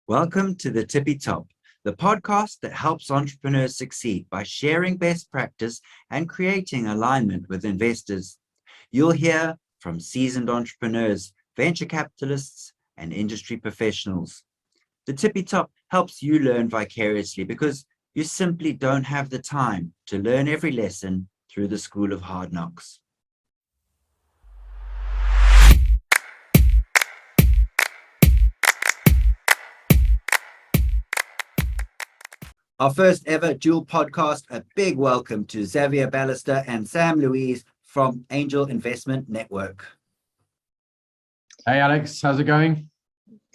Welcome to the Tippy Top, the podcast that helps entrepreneurs succeed by sharing best practice and creating alignment with investors. You'll hear from seasoned entrepreneurs, venture capitalists, and industry professionals. The Tippy Top helps you learn vicariously because you simply don't have the time to learn every lesson through the school of hard knocks. Our first ever dual podcast, a big welcome to Xavier and Sam Louise from Angel Investment Network. Hey Alex, how's it going?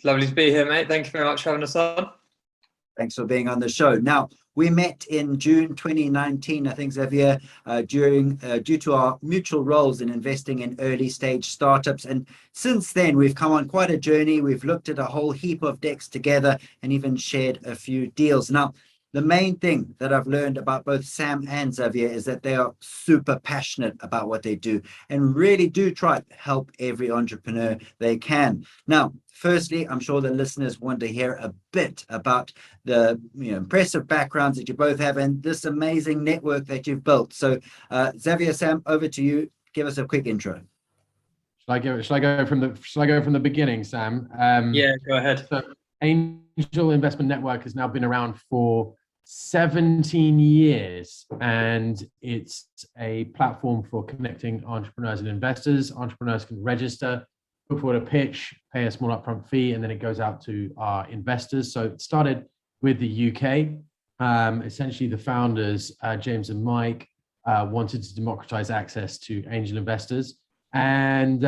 Lovely to be here, mate. Thank you very much for having us on. Thanks for being on the show. Now, we met in June 2019, I think, Xavier, due to our mutual roles in investing in early stage startups. And since then, we've come on quite a journey. We've looked at a whole heap of decks together and even shared a few deals. Now, the main thing that I've learned about both Sam and Xavier is that they are super passionate about what they do and really do try to help every entrepreneur they can. Now, firstly, I'm sure the listeners want to hear a bit about the impressive backgrounds that you both have and this amazing network that you've built. So, Xavier, Sam, over to you. Give us a quick intro. Shall I go from the beginning, Sam? Yeah, go ahead. So Angel Investment Network has now been around for 17 years, and it's a platform for connecting entrepreneurs and investors. Entrepreneurs can register, put forward a pitch, pay a small upfront fee, and then it goes out to our investors. So it started with the UK. Essentially, the founders, James and Mike, wanted to democratize access to angel investors. And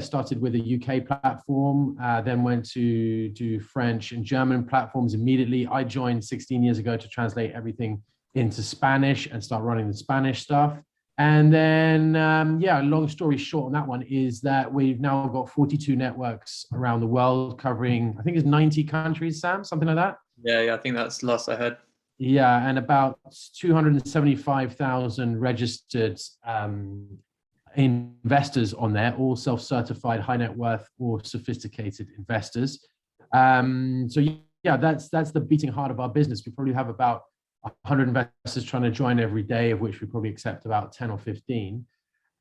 started with a UK platform, then went to do French and German platforms immediately. I joined 16 years ago to translate everything into Spanish and start running the Spanish stuff. And then, long story short on that one is that we've now got 42 networks around the world covering, I think it's 90 countries, Sam, something like that. Yeah, I think that's the last I heard. Yeah, and about 275,000 registered investors on there, all self-certified high net worth or sophisticated investors. That's the beating heart of our business. We probably have about 100 investors trying to join every day, of which we probably accept about 10 or 15.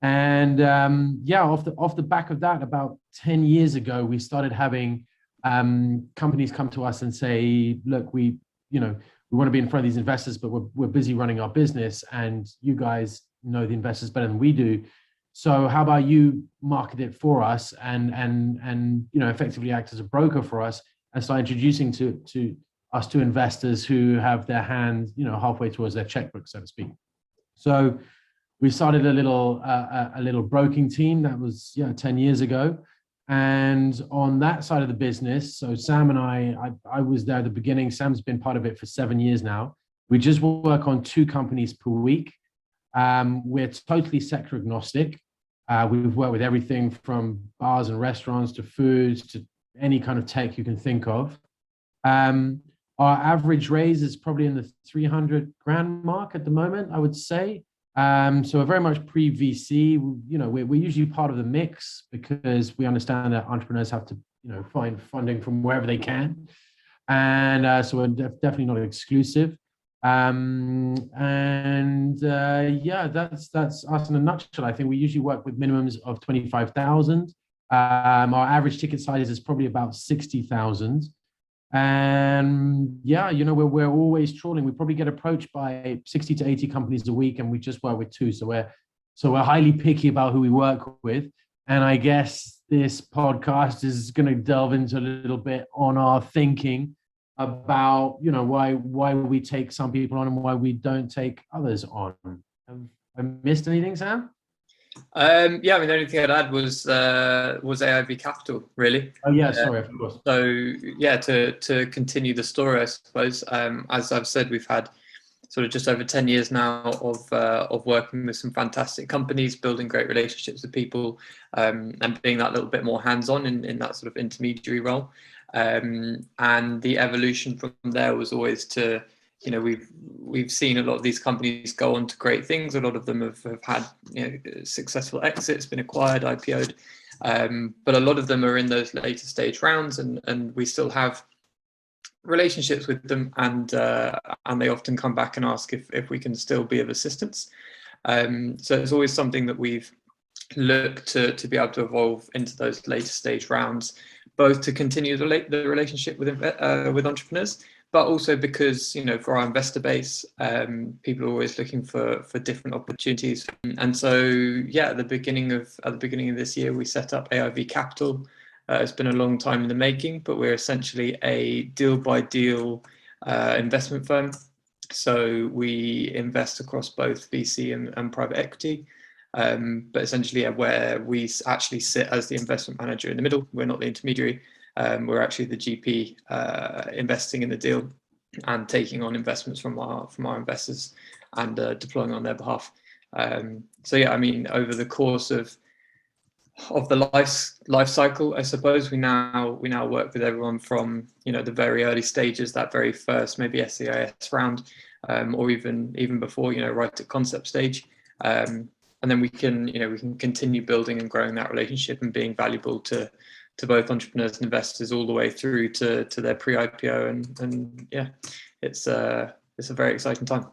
And off the back of that, about 10 years ago, we started having companies come to us and say, look, we want to be in front of these investors, but we're busy running our business, and you guys know the investors better than we do. So how about you market it for us and effectively act as a broker for us and start introducing to us to investors who have their hand halfway towards their checkbook, so to speak. So we started a little broking team that was 10 years ago. And on that side of the business, so Sam and I was there at the beginning. Sam's been part of it for 7 years now. We just work on 2 companies per week. We're totally sector agnostic. We've worked with everything from bars and restaurants to foods to any kind of tech you can think of. Our average raise is probably in the 300 grand mark at the moment, I would say. So we're very much pre-VC. We're usually part of the mix because we understand that entrepreneurs have to find funding from wherever they can. And so we're definitely not exclusive. That's us in a nutshell. I think we usually work with minimums of 25,000. Our average ticket size is probably about 60,000. And we're always trawling. We probably get approached by 60 to 80 companies a week, and we just work with 2. So we're highly picky about who we work with. And I guess this podcast is going to delve into a little bit on our thinking about why we take some people on and why we don't take others on. Have I missed anything, Sam? The only thing I'd add was AIV Capital, really. Oh yeah, sorry, of course. So to continue the story, I suppose, as I've said, we've had sort of just over 10 years now of working with some fantastic companies, building great relationships with people, and being that little bit more hands-on in that sort of intermediary role. And the evolution from there was always to, we've seen a lot of these companies go on to great things. A lot of them have had successful exits, been acquired, IPO'd, but a lot of them are in those later stage rounds, and we still have relationships with them, and they often come back and ask if we can still be of assistance. So it's always something that we've looked to be able to evolve into those later stage rounds, both to continue the relationship with entrepreneurs, but also because, you know, for our investor base, people are always looking for different opportunities. And so, yeah, at the beginning of this year, we set up AIV Capital. It's been a long time in the making, but we're essentially a deal-by-deal investment firm. So we invest across both VC and private equity, but essentially where we actually sit as the investment manager in the middle. We're not the intermediary. We're actually the GP investing in the deal and taking on investments from our investors and deploying on their behalf. So yeah, I mean, over the course of the life cycle, I suppose we now work with everyone from, you know, the very early stages, that very first maybe SEIS round, or even before, you know, right at concept stage, and then we can continue building and growing that relationship and being valuable to both entrepreneurs and investors all the way through to their pre-IPO, and yeah, it's a very exciting time.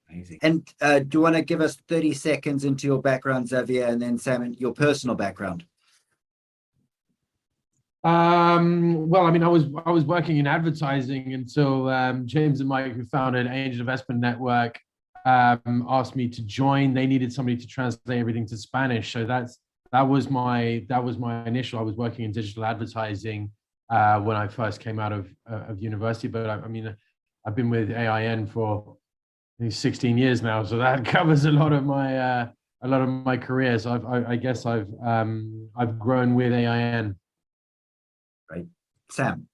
Amazing. And do you want to give us 30 seconds into your background, Xavier, and then Sam, your personal background? Well, I mean, I was working in advertising until James and Mike, who founded Angel Investment Network, asked me to join. They needed somebody to translate everything to Spanish, so that was my initial. I was working in digital advertising when I first came out of university, but I mean, I've been with AIN for 16 years now, so that covers a lot of my career. So I guess I've grown with AIN. Right, Sam.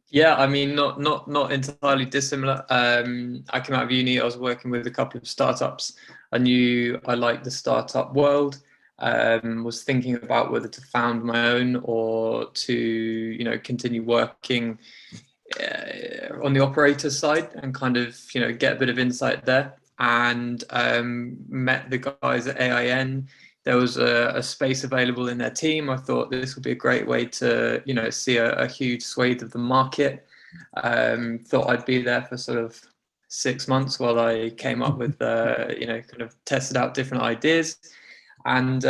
Yeah, I mean, not entirely dissimilar. I came out of uni. I was working with a couple of startups. I knew I liked the startup world. Was thinking about whether to found my own or to, you know, continue working on the operator side and kind of, you know, get a bit of insight there. And met the guys at AIN. There was a space available in their team. I thought this would be a great way to, you know, see a huge swathe of the market. Thought I'd be there for sort of 6 months while I came up with, you know, kind of tested out different ideas. And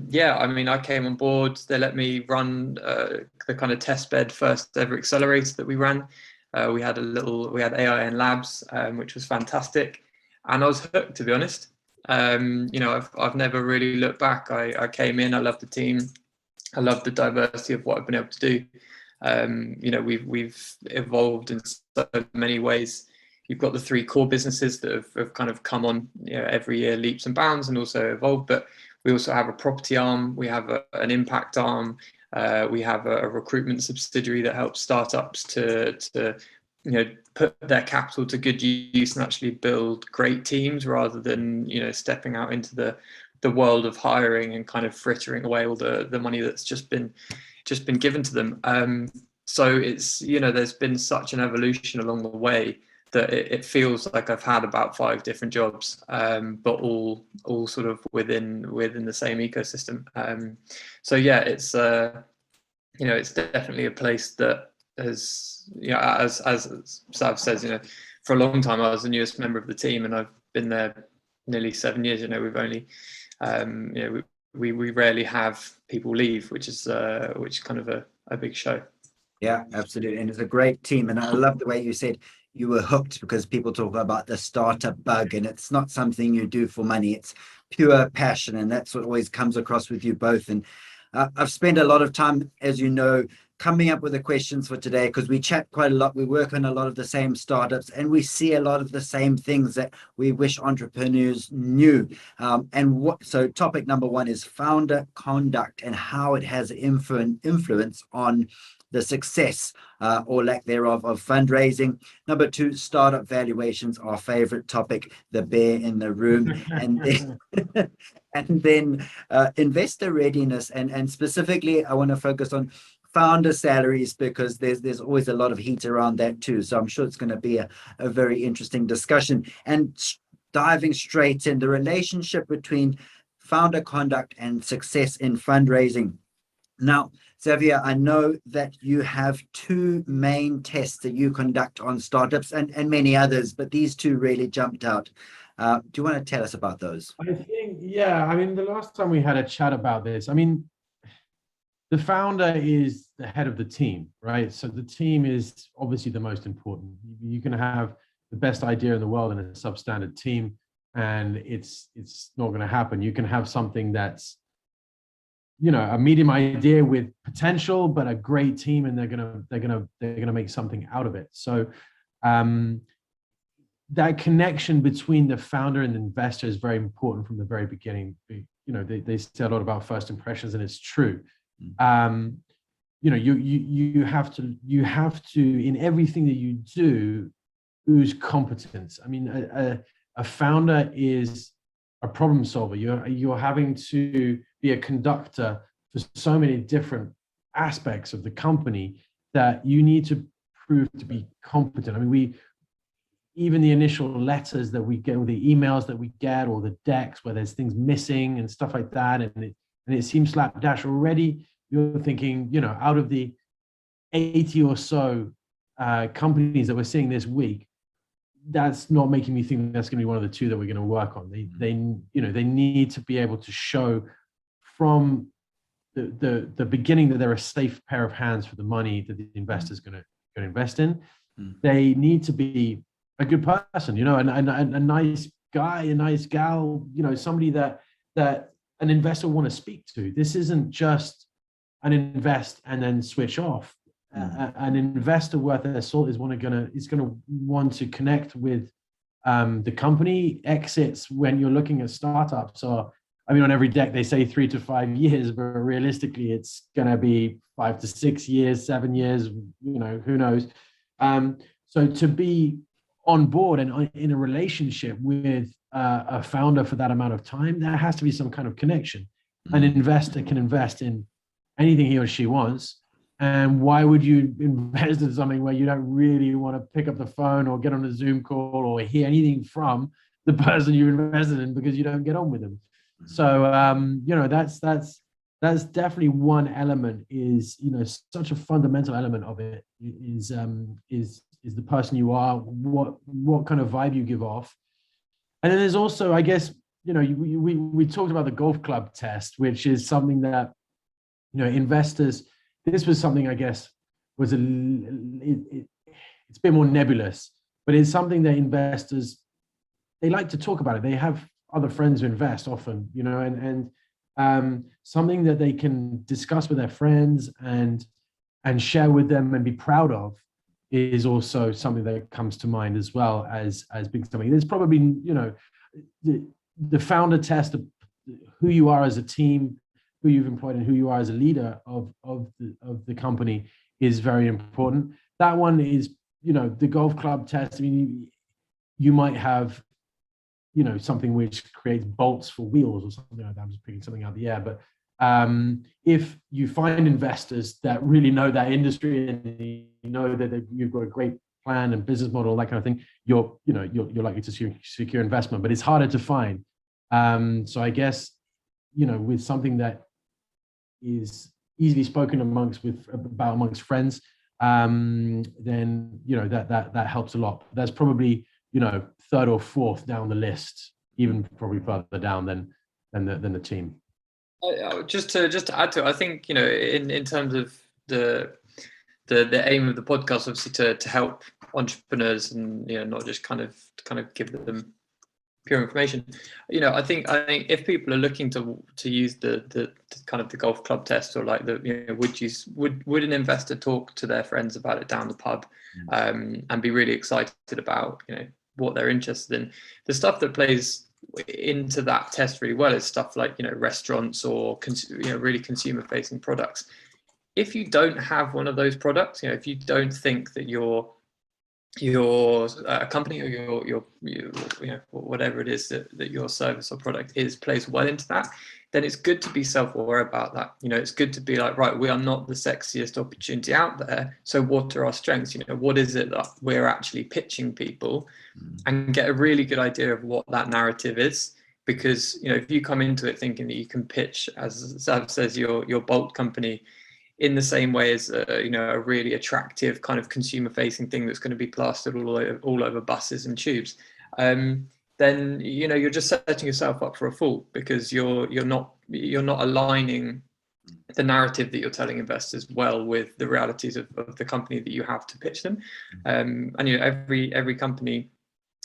yeah, I mean, I came on board. They let me run the kind of test bed first ever accelerator that we ran. We had AIN Labs, which was fantastic, and I was hooked, to be honest. You know, I've never really looked back. I came in, I loved the team, I loved the diversity of what I've been able to do. You know, we've evolved in so many ways. You've got the 3 core businesses that have kind of come on, you know, every year, leaps and bounds, and also evolved. But we also have a property arm, we have an impact arm, we have a recruitment subsidiary that helps startups to you know, put their capital to good use and actually build great teams rather than, you know, stepping out into the world of hiring and kind of frittering away all the money that's just been given to them. So it's, you know, there's been such an evolution along the way that it feels like I've had about 5 different jobs, but all sort of within the same ecosystem. So yeah, it's you know, it's definitely a place that has, you know, as Sav says, you know, for a long time I was the newest member of the team, and I've been there nearly 7 years. You know, we've only you know, we rarely have people leave, which is kind of a big show. Yeah, absolutely. And it's a great team. And I love the way you said you were hooked, because people talk about the startup bug, and it's not something you do for money. It's pure passion. And that's what always comes across with you both. And I've spent a lot of time, as you know, coming up with the questions for today, because we chat quite a lot. We work on a lot of the same startups, and we see a lot of the same things that we wish entrepreneurs knew. So topic number 1 is founder conduct and how it has influence on the success or lack thereof of fundraising. Number 2, startup valuations, our favorite topic, the bear in the room. And then investor readiness, and specifically I want to focus on founder salaries, because there's always a lot of heat around that too. So I'm sure it's going to be a very interesting discussion. And diving straight in, the relationship between founder conduct and success in fundraising. Now, Xavier, I know that you have two main tests that you conduct on startups and many others, but these two really jumped out. Do you want to tell us about those? I think, yeah, I mean, the last time we had a chat about this, I mean, the founder is the head of the team, right? So the team is obviously the most important. You can have the best idea in the world in a substandard team, and it's not going to happen. You can have something that's, a medium idea with potential, but a great team, and they're gonna make something out of it. So that connection between the founder and the investor is very important from the very beginning. They say a lot about first impressions, and it's true. You have to in everything that you do ooze competence. I mean, a founder is a problem solver. You're having to be a conductor for so many different aspects of the company that you need to prove to be competent. I mean, even the initial letters that we get, or the emails that we get, or the decks where there's things missing and stuff like that, and it seems slapdash already. You're thinking, out of the 80 or so companies that we're seeing this week, that's not making me think that's going to be one of the two that we're going to work on. They need to be able to show from the beginning that they're a safe pair of hands for the money that the investor's going to invest in. They need to be a good person, a nice guy, a nice gal, somebody that an investor will want to speak to. This isn't just an invest and then switch off. An investor worth their salt is going to want to connect with the company. Exits, when you're looking at startups, on every deck they say 3 to 5 years, but realistically it's going to be 5 to 6 years, 7 years, who knows. So to be on board and in a relationship with a founder for that amount of time, there has to be some kind of connection. An investor can invest in anything he or she wants. And why would you invest in something where you don't really want to pick up the phone or get on a Zoom call or hear anything from the person you invested in because you don't get on with them? So, that's definitely one element, is, such a fundamental element of it is the person you are, what kind of vibe you give off. And then there's also, I guess, we talked about the golf club test, which is something that, investors, this was something, I guess, it's a bit more nebulous, but it's something that investors, they like to talk about it. They have other friends who invest often, and something that they can discuss with their friends and share with them and be proud of is also something that comes to mind as well as being something. There's probably, the founder test of who you are as a team, who you've employed, and who you are as a leader of the company is very important. That one is, the golf club test. I mean, you might have, something which creates bolts for wheels or something like that. I'm just picking something out of the air. But if you find investors that really know that industry and that you've got a great plan and business model, that kind of thing, you're likely to secure investment. But it's harder to find. So I guess, with something that is easily spoken amongst friends, then that helps a lot. That's probably third or fourth down the list, even probably further down than the team. Just to add to it, I think in terms of the aim of the podcast, obviously to help entrepreneurs and not just kind of give them pure information. I think if people are looking to use the kind of the golf club test, or like would an investor talk to their friends about it down the pub, and be really excited about what they're interested in. The stuff that plays into that test really well is stuff like restaurants or really consumer facing products. If you don't have one of those products, if you don't think that your company or your whatever it is that your service or product plays well into that, then it's good to be self-aware about that. It's good to be like, right, we are not the sexiest opportunity out there, so what are our strengths? What is it that we're actually pitching people, and get a really good idea of what that narrative is. Because if you come into it thinking that you can pitch, as Sav says, your bolt company in the same way as a really attractive kind of consumer facing thing that's going to be plastered all over buses and tubes, then you're just setting yourself up for a fall, because you're not aligning the narrative that you're telling investors well with the realities of the company that you have to pitch them. And every company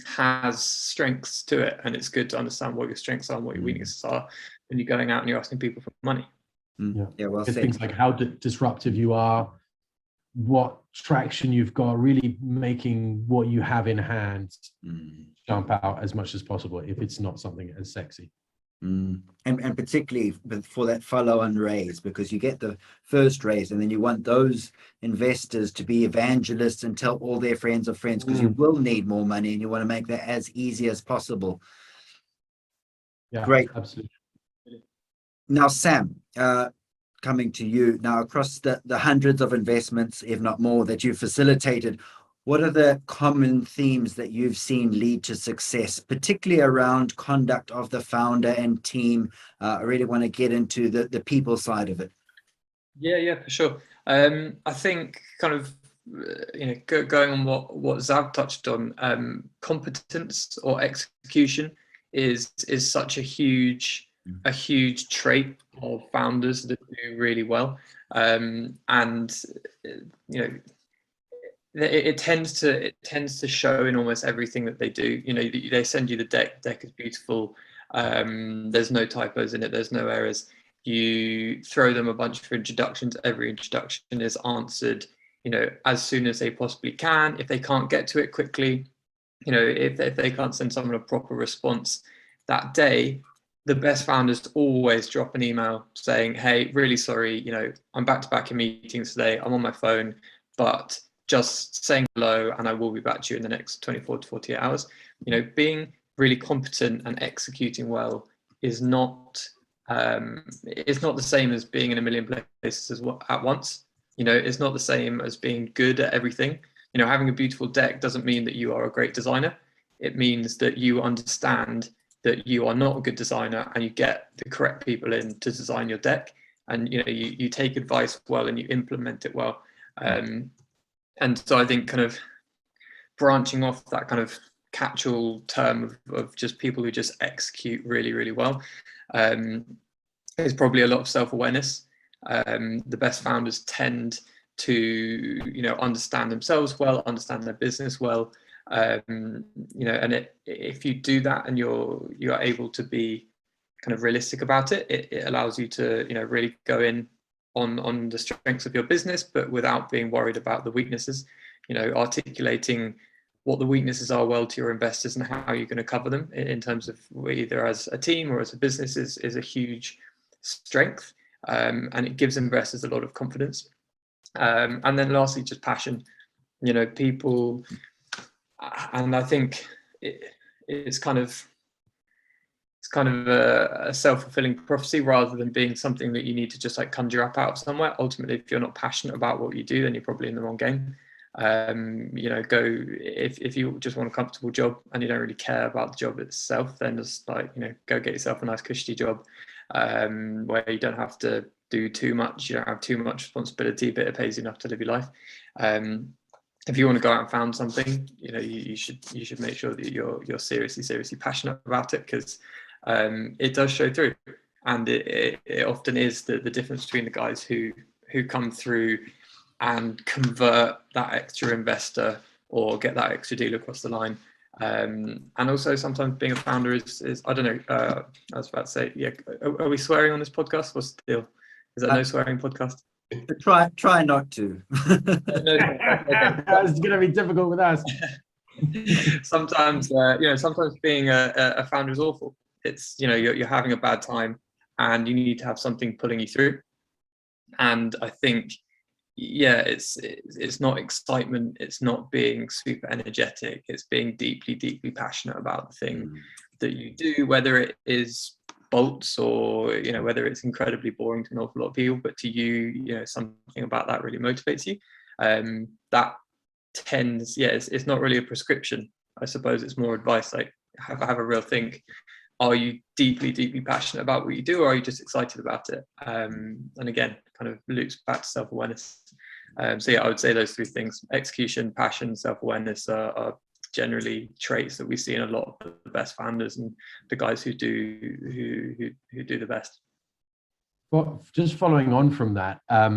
has strengths to it, and it's good to understand what your strengths are and what your weaknesses are when you're going out and you're asking people for money. Yeah, well said. Things like how disruptive you are, what traction you've got, really making what you have in hand jump out as much as possible if it's not something as sexy. And particularly for that follow-on raise, because you get the first raise and then you want those investors to be evangelists and tell all their friends of friends, because you will need more money and you want to make that as easy as possible. Yeah, great. Absolutely. Now, Sam, coming to you now, across the hundreds of investments, if not more, that you've facilitated, what are the common themes that you've seen lead to success, particularly around conduct of the founder and team? I really want to get into the people side of it. Yeah, for sure. I think kind of going on what Zav touched on, competence or execution is such a huge trait of founders that do really well, and it tends to show in almost everything that they do. They send you the deck. The deck is beautiful. There's no typos in it. There's no errors. You throw them a bunch of introductions. Every introduction is answered, as soon as they possibly can. If they can't get to it quickly, if they can't send someone a proper response that day, the best founders always drop an email saying, "Hey, really sorry, I'm back to back in meetings today. I'm on my phone, but just saying hello, and I will be back to you in the next 24 to 48 hours." Being really competent and executing well is not the same as being in a million places at once. It's not the same as being good at everything. Having a beautiful deck doesn't mean that you are a great designer. It means that you understand that you are not a good designer, and you get the correct people in to design your deck, and you take advice well and you implement it well. And so I think kind of branching off that kind of catch-all term of just people who just execute really, really well, is probably a lot of self-awareness. The best founders tend to understand themselves well, understand their business well, and if you do that and you're able to be kind of realistic about it, it allows you to really go in on the strengths of your business, but without being worried about the weaknesses. Articulating what the weaknesses are well to your investors and how you're going to cover them in terms of either as a team or as a business is a huge strength, and it gives investors a lot of confidence. And then lastly, just passion. People, and I think it's kind of a self-fulfilling prophecy rather than being something that you need to just like conjure up out of somewhere. Ultimately, if you're not passionate about what you do, then you're probably in the wrong game. If you just want a comfortable job and you don't really care about the job itself, then just go get yourself a nice cushy job, where you don't have to do too much, you don't have too much responsibility, but it pays you enough to live your life. If you want to go out and found something, you should make sure that you're seriously passionate about it, because it does show through, and it often is the difference between the guys who come through and convert that extra investor or get that extra deal across the line. And also sometimes being a founder is I don't know, I was about to say, yeah, are we swearing on this podcast? What's the deal? Is that no swearing podcast? Try not to. It's going to be difficult with us. Sometimes being a founder is awful. It's you're having a bad time and you need to have something pulling you through. And I think it's not excitement, it's not being super energetic, it's being deeply passionate about the thing that you do, whether it is bolts or whether it's incredibly boring to an awful lot of people, but to you, something about that really motivates you. That tends, it's not really a prescription. I suppose it's more advice, like have a real think are you deeply, deeply passionate about what you do, or are you just excited about it? And again, kind of loops back to self-awareness. So yeah, I would say those three things: execution, passion, self-awareness are generally traits that we see in a lot of the best founders and the guys who do the best. Well, just following on from that, a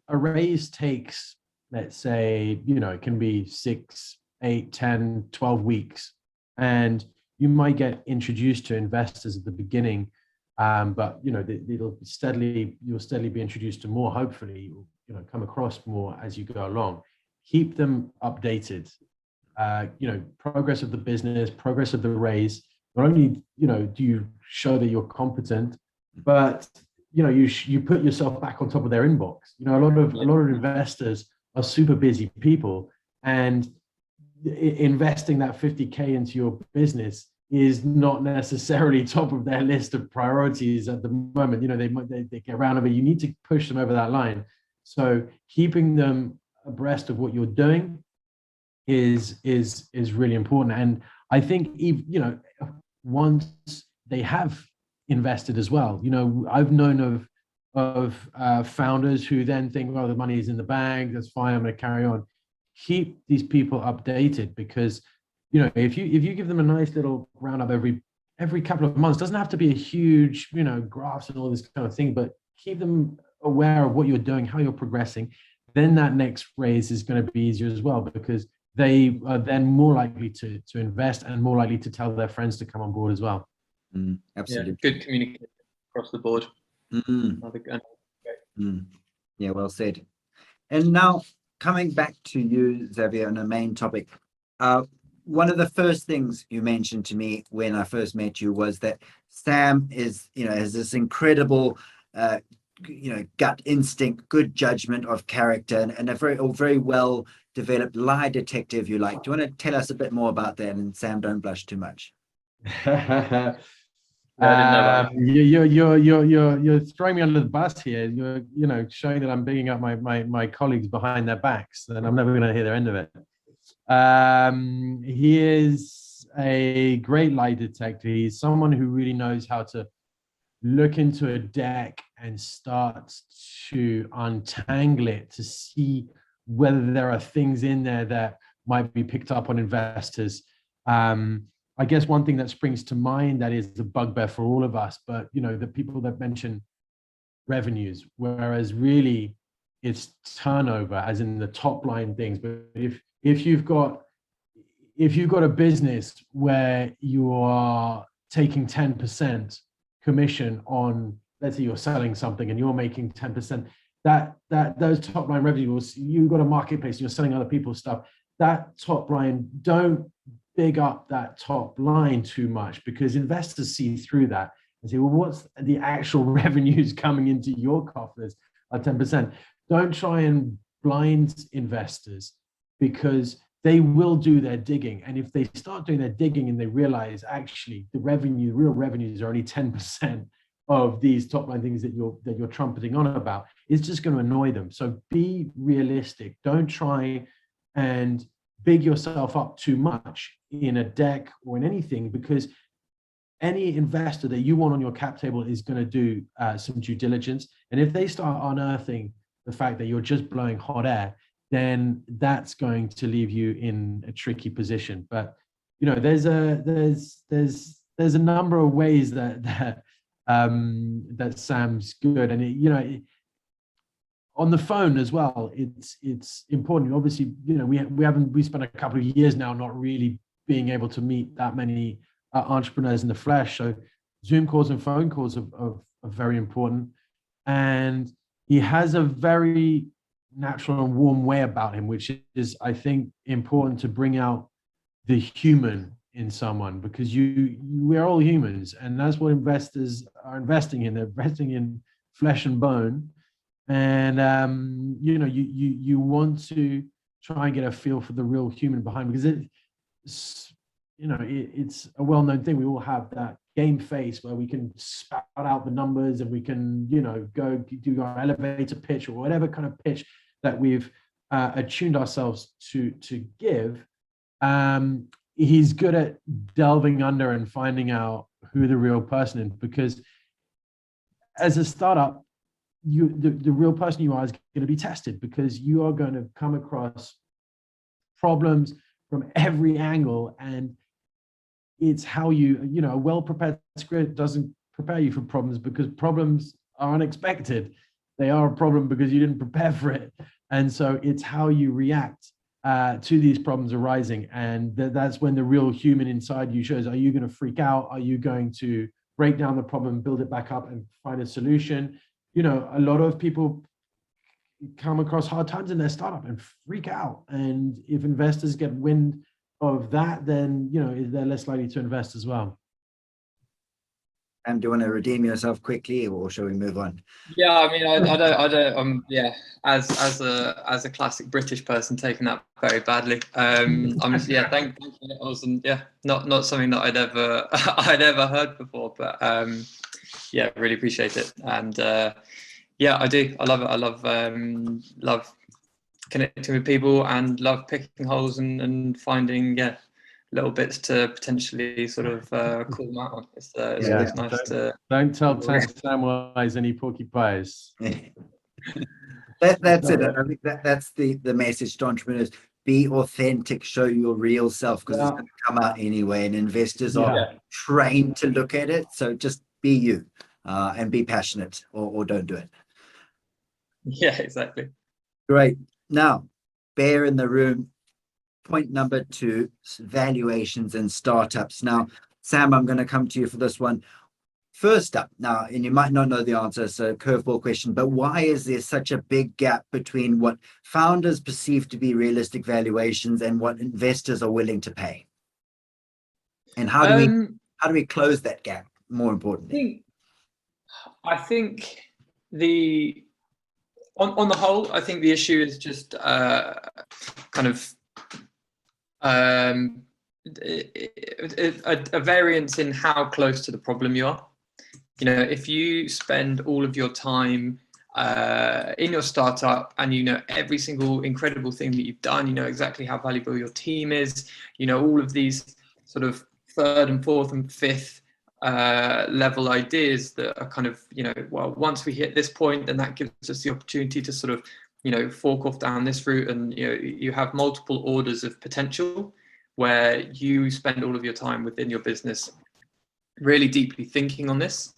raise takes, let's say, it can be 6, 8, 10, 12 weeks. And you might get introduced to investors at the beginning, but you'll steadily be introduced to more, hopefully, come across more as you go along. Keep them updated. Progress of the business, progress of the raise. Not only, do you show that you're competent, but you put yourself back on top of their inbox. A lot of investors are super busy people, and investing that 50K into your business is not necessarily top of their list of priorities at the moment. They get around of it. You need to push them over that line. So keeping them abreast of what you're doing is really important. And I think once they have invested as well, I've known of founders who then think, well, the money is in the bank, that's fine, I'm going to carry on. Keep these people updated, because if you give them a nice little roundup every couple of months, doesn't have to be a huge graphs and all this kind of thing, but keep them aware of what you're doing, how you're progressing. Then that next raise is going to be easier as well, because they are then more likely to invest and more likely to tell their friends to come on board as well. Absolutely. Yeah, good communication across the board. Yeah, well said. And now, coming back to you, Xavier, on a main topic, one of the first things you mentioned to me when I first met you was that Sam has this incredible, gut instinct, good judgment of character, and a very well developed lie detector, if you like. Do you want to tell us a bit more about that? And Sam, don't blush too much. You're throwing me under the bus here. You're showing that I'm bigging up my colleagues behind their backs, and I'm never going to hear their end of it. He is a great lie detector. He's someone who really knows how to look into a deck and start to untangle it to see whether there are things in there that might be picked up on investors. I guess one thing that springs to mind that is a bugbear for all of us, but the people that mention revenues, whereas really it's turnover, as in the top line things. But if you've got a business where you are taking 10% commission on, let's say you're selling something and you're making 10%, that those top line revenues, you've got a marketplace, you're selling other people's stuff, that top line, don't big up that top line too much, because investors see through that and say, well, what's the actual revenues coming into your coffers at 10%? Don't try and blind investors, because they will do their digging. And if they start doing their digging and they realize actually the real revenues are only 10% of these top line things that you're trumpeting on about, it's just going to annoy them. So be realistic. Don't try and big yourself up too much in a deck or in anything, because any investor that you want on your cap table is going to do some due diligence. And if they start unearthing the fact that you're just blowing hot air, then that's going to leave you in a tricky position. But there's a number of ways that Sam's good, and on the phone as well, it's important. Obviously, we spent a couple of years now not really being able to meet that many entrepreneurs in the flesh. So Zoom calls and phone calls are very important. And he has a very natural and warm way about him, which is, I think, important to bring out the human in someone, because we're all humans, and that's what investors are investing in. They're investing in flesh and bone. And you want to try and get a feel for the real human behind, because it's a well-known thing. We all have that game face where we can spout out the numbers and we can go do our elevator pitch or whatever kind of pitch that we've attuned ourselves to give. he's good at delving under and finding out who the real person is, because as a startup, the real person you are is going to be tested, because you are going to come across problems from every angle, and it's how a well-prepared script doesn't prepare you for problems, because problems are unexpected. They are a problem because you didn't prepare for it. And so it's how you react to these problems arising. And that's when the real human inside you shows. Are you going to freak out? Are you going to break down the problem, build it back up, and find a solution? A lot of people come across hard times in their startup and freak out. And if investors get wind of that, then they're less likely to invest as well. And do you want to redeem yourself quickly, or shall we move on? Yeah, I mean, I don't. Yeah, as a classic British person, taking that very badly. Yeah, thank you. It wasn't, not something that I'd ever heard before, but yeah, really appreciate it. And yeah, I do. I love it. I love connecting with people, and love picking holes and finding little bits to potentially sort of call them out on. It's nice to. Don't tell Samwise any porcupines. That's it. I think that's the message to entrepreneurs. Be authentic, show your real self, because it's going to come out anyway, and investors are trained to look at it. So just be you, and be passionate, or don't do it. Yeah, exactly. Great. Now, bear in the room. Point number 2, valuations and startups. Now, Sam, I'm going to come to you for this one. First up, now, and you might not know the answer, so curveball question, but why is there such a big gap between what founders perceive to be realistic valuations and what investors are willing to pay? And how do we close that gap, more importantly? I think on the whole, I think the issue is just kind of a variance in how close to the problem you are. If you spend all of your time in your startup, and every single incredible thing that you've done, exactly how valuable your team is, all of these sort of third and fourth and fifth level ideas that are kind of, well, once we hit this point, then that gives us the opportunity to sort of fork off down this route, and you have multiple orders of potential where you spend all of your time within your business really deeply thinking on this.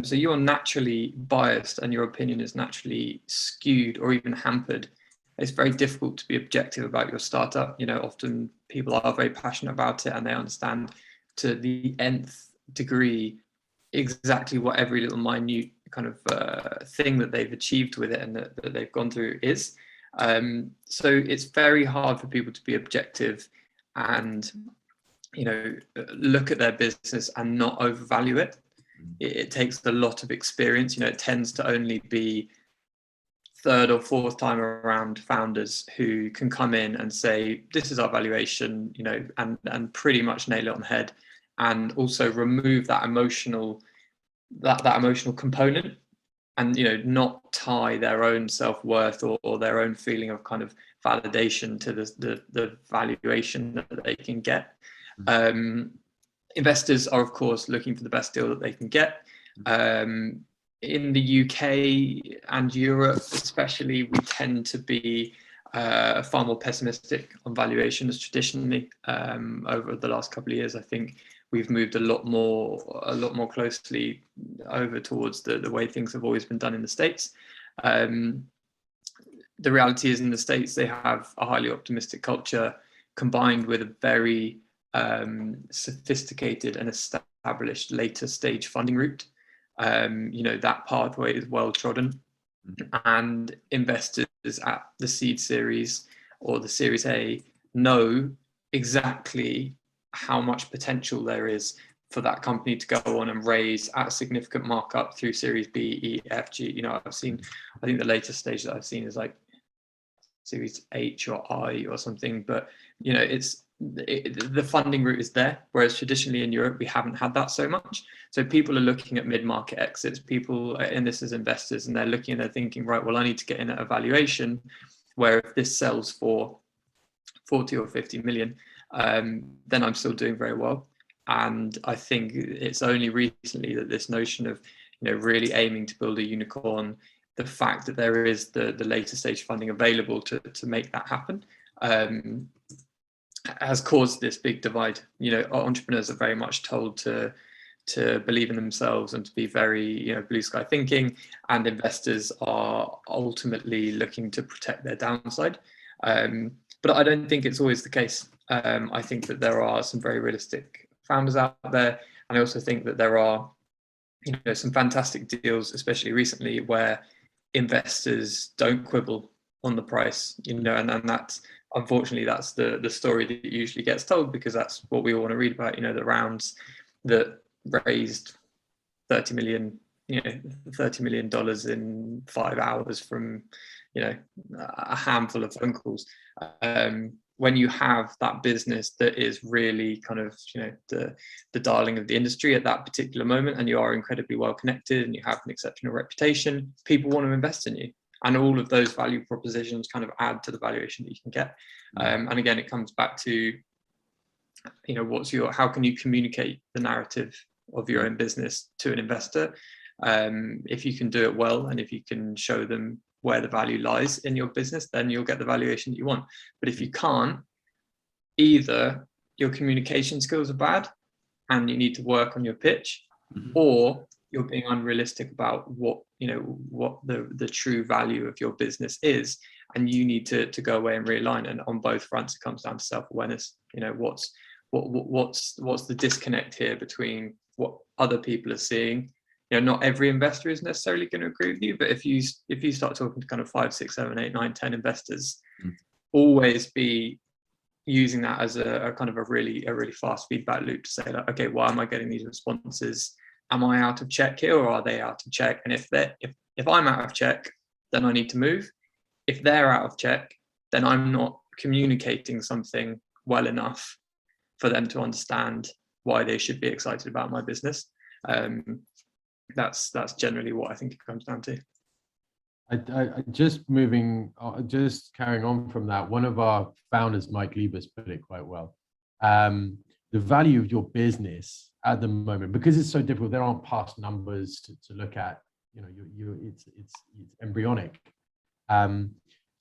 So you are naturally biased, and your opinion is naturally skewed or even hampered. It's very difficult to be objective about your startup. Often people are very passionate about it, and they understand to the nth degree exactly what every little minute kind of thing that they've achieved with it and that they've gone through is. So it's very hard for people to be objective and look at their business and not overvalue it. It takes a lot of experience. It tends to only be third or fourth time around founders who can come in and say, this is our valuation, and pretty much nail it on the head, and also remove that emotional component, and not tie their own self-worth or their own feeling of kind of validation to the valuation that they can get. Investors are, of course, looking for the best deal that they can get. In the UK and Europe especially, we tend to be far more pessimistic on valuations traditionally. Over the last couple of years, I think we've moved a lot more closely over towards the way things have always been done in the States. The reality is, in the States, they have a highly optimistic culture combined with a very sophisticated and established later stage funding route. That pathway is well trodden, and investors at the seed series or the Series A know exactly how much potential there is for that company to go on and raise at a significant markup through Series B, E, F, G. I think the latest stage that I've seen is like Series H or I or something, but the funding route is there, whereas traditionally in Europe we haven't had that so much. So people are looking at mid-market exits. People are in this as investors, and they're looking and they're thinking, right, well, I need to get in at a valuation where if this sells for 40 or 50 million, then I'm still doing very well. And I think it's only recently that this notion of, really aiming to build a unicorn, the fact that there is the later stage funding available to make that happen, has caused this big divide. Entrepreneurs are very much told to believe in themselves and to be very, blue sky thinking, and investors are ultimately looking to protect their downside. But I don't think it's always the case. I think that there are some very realistic founders out there, and I also think that there are, some fantastic deals, especially recently, where investors don't quibble on the price, and that's, unfortunately, that's the story that usually gets told, because that's what we all want to read about, the rounds that raised $30 million in 5 hours from, a handful of phone calls. When you have that business that is really kind of, the darling of the industry at that particular moment, and you are incredibly well connected and you have an exceptional reputation, people want to invest in you. And all of those value propositions kind of add to the valuation that you can get. And again, it comes back to, how can you communicate the narrative of your own business to an investor? If you can do it well, and if you can show them where the value lies in your business, then you'll get the valuation that you want. But if you can't, either your communication skills are bad and you need to work on your pitch, or you're being unrealistic about what the true value of your business is, and you need to go away and realign. And on both fronts, it comes down to self-awareness. What's the disconnect here between what other people are seeing? Not every investor is necessarily going to agree with you, but if you start talking to kind of 5, 6, 7, 8, 9, 10 investors, always be using that as a kind of a really fast feedback loop to say, like, okay, why am I getting these responses? Am I out of check here, or are they out of check? And if I'm out of check, then I need to move. If they're out of check, then I'm not communicating something well enough for them to understand why they should be excited about my business. That's generally what I think it comes down to. Just carrying on from that, one of our founders, Mike Liebers, put it quite well. The value of your business at the moment, because it's so difficult, there aren't past numbers to look at. It's embryonic.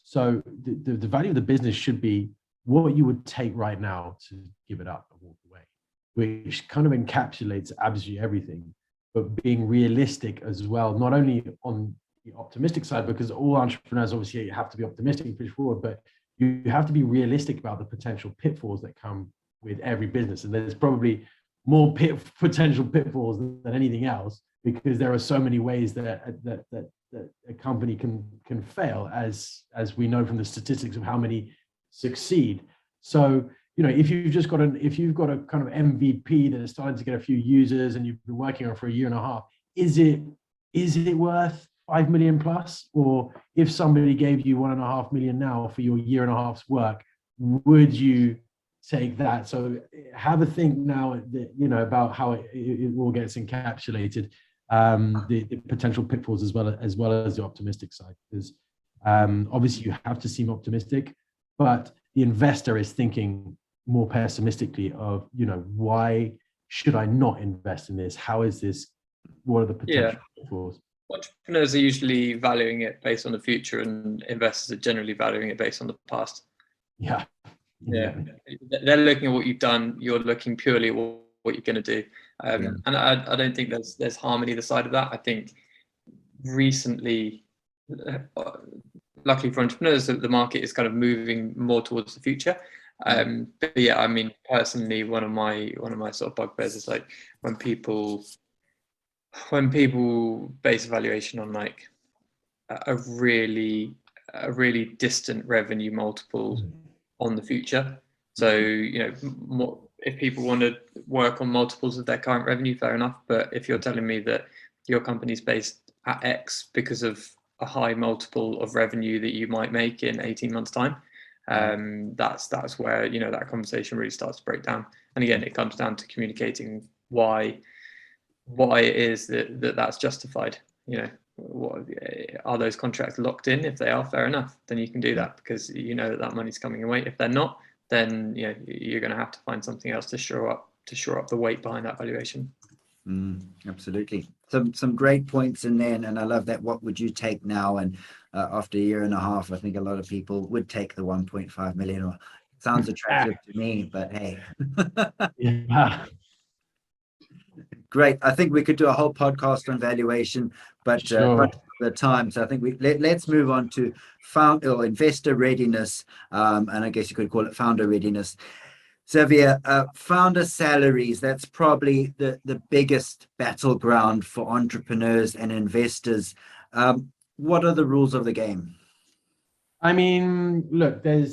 So the value of the business should be what you would take right now to give it up and walk away, which kind of encapsulates absolutely everything. But being realistic as well, not only on the optimistic side, because all entrepreneurs obviously have to be optimistic and push forward, but you have to be realistic about the potential pitfalls that come with every business. And there's probably more potential pitfalls than anything else, because there are so many ways that a company can fail, as we know from the statistics of how many succeed. So if you've got a kind of MVP that is starting to get a few users and you've been working on for a year and a half, is it worth 5 million plus? Or if somebody gave you 1.5 million now for your year and a half's work, would you take that? So have a think now, about how it all gets encapsulated, the potential pitfalls as well as the optimistic side, because obviously you have to seem optimistic, but the investor is thinking more pessimistically of, why should I not invest in this? How is this? What are the potential pitfalls? Entrepreneurs are usually valuing it based on the future, and investors are generally valuing it based on the past. Yeah. They're looking at what you've done. You're looking purely at what you're going to do. And I don't think there's harm on either side of that. I think recently, luckily for entrepreneurs, the market is kind of moving more towards the future. But yeah, I mean, personally, one of my sort of bugbears is like when people base evaluation on like a really distant revenue multiple on the future. So if people want to work on multiples of their current revenue, fair enough. But if you're telling me that your company's based at X because of a high multiple of revenue that you might make in 18 months time, that's where that conversation really starts to break down. And again, it comes down to communicating why it is that's justified. What are those contracts locked in? If they are, fair enough, then you can do that because that money's coming away. If they're not, then you're going to have to find something else to shore up the weight behind that valuation. Absolutely. Some great points in there, and I love that. What would you take now? And after a year and a half, I think a lot of people would take the 1.5 million. Or sounds attractive to me, but hey. Yeah. Great. I think we could do a whole podcast on valuation, but Sure. the time. So I think let's move on to investor readiness, and I guess you could call it founder readiness. Xavier, founder salaries, that's probably the biggest battleground for entrepreneurs and investors. What are the rules of the game? I mean, look, there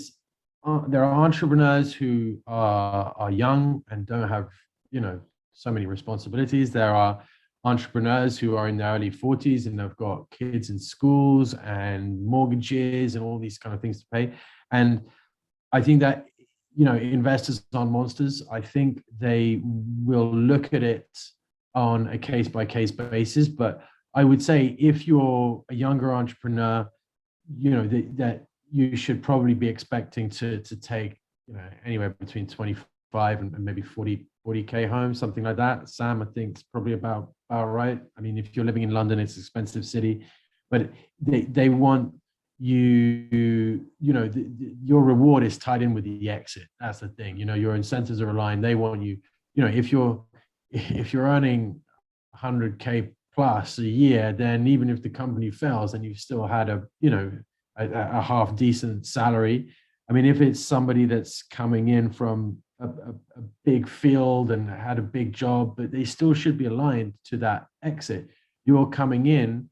are entrepreneurs who are young and don't have, so many responsibilities. There are entrepreneurs who are in their early 40s and they've got kids in schools and mortgages and all these kind of things to pay. And I think that, investors aren't monsters. I think they will look at it on a case-by-case basis. But I would say if you're a younger entrepreneur, that you should probably be expecting to take, anywhere between 25 and maybe 40K home, something like that. Sam, I think it's probably about right. I mean, if you're living in London, it's an expensive city, but they want your reward is tied in with the exit. That's the thing. Your incentives are aligned. They want you, if you're earning 100K plus a year, then even if the company fails, then you've still had a half decent salary. I mean, if it's somebody that's coming in from a big field and had a big job, but they still should be aligned to that exit. You're coming in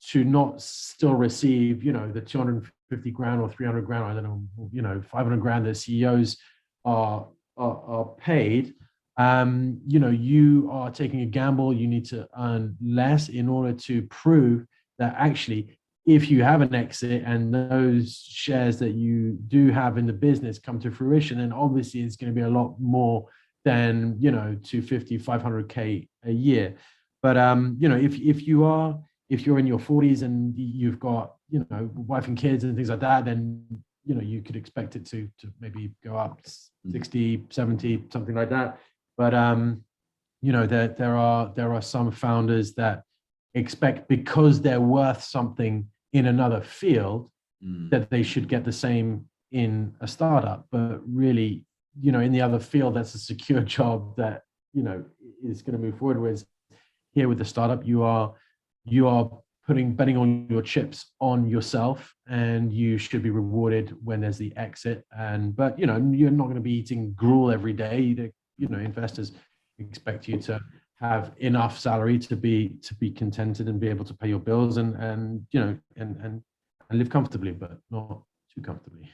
to not still receive, the 250 grand or 300 grand, I don't know, 500 grand that CEOs are paid. You are taking a gamble. You need to earn less in order to prove that actually, if you have an exit and those shares that you do have in the business come to fruition, then obviously it's going to be a lot more than 250, 500K a year. But if you're in your 40s and you've got wife and kids and things like that, then you could expect it to maybe go up 60, 70, something like that. But there are some founders that expect, because they're worth something in another field, that they should get the same in a startup. But really, in the other field, that's a secure job that is going to move forward. Whereas here with the startup, you are betting on your chips on yourself, and you should be rewarded when there's the exit. But you're not going to be eating gruel every day. Investors expect you to have enough salary to be contented and be able to pay your bills and live comfortably, but not too comfortably.